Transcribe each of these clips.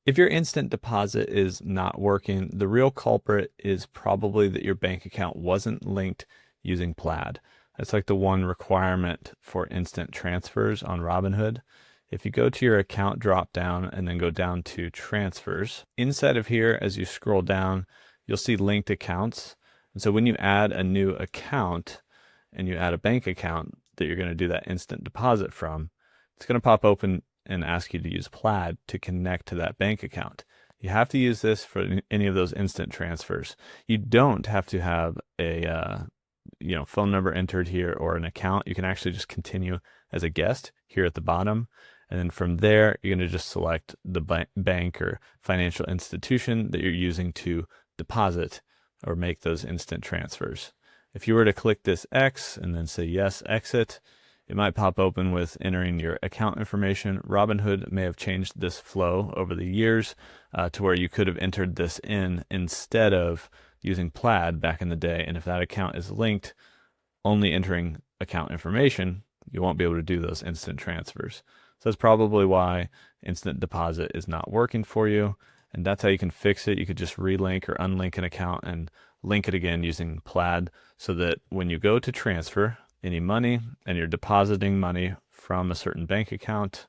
If your instant deposit is not working, the real culprit is probably that your bank account wasn't linked using Plaid. That's like the one requirement for instant transfers on Robinhood. If you go to your account drop down and then go down to transfers, inside of here, as you scroll down, you'll see linked accounts. And so when you add a new account and you add a bank account that you're going to do that instant deposit from, it's going to pop open and ask you to use Plaid to connect to that bank account. You have to use this for any of those instant transfers. You don't have to have a phone number entered here or an account. You can actually just continue as a guest here at the bottom. And then from there, you're going to just select the bank or financial institution that you're using to deposit or make those instant transfers. If you were to click this X and then say yes, exit, it might pop open with entering your account information. Robinhood may have changed this flow over the years to where you could have entered this in instead of using Plaid back in the day. And if that account is linked, only entering account information, you won't be able to do those instant transfers. So that's probably why instant deposit is not working for you. And that's how you can fix it. You could just relink or unlink an account and link it again using Plaid so that when you go to transfer any money and you're depositing money from a certain bank account,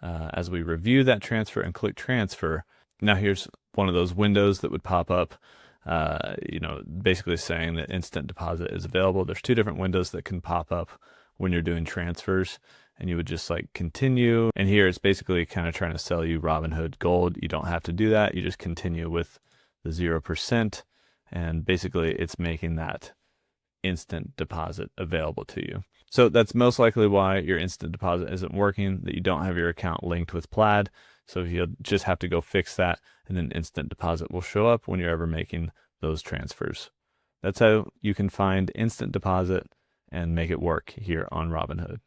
as we review that transfer and click transfer, now here's one of those windows that would pop up, basically saying that instant deposit is available. There's two different windows that can pop up when you're doing transfers, and you would just like continue. And here it's basically kind of trying to sell you Robinhood Gold. You don't have to do that. You just continue with the 0%. And basically it's making that instant deposit available to you. So that's most likely why your instant deposit isn't working, that you don't have your account linked with Plaid. So you'll just have to go fix that, and then instant deposit will show up when you're ever making those transfers. That's how you can find instant deposit and make it work here on Robinhood.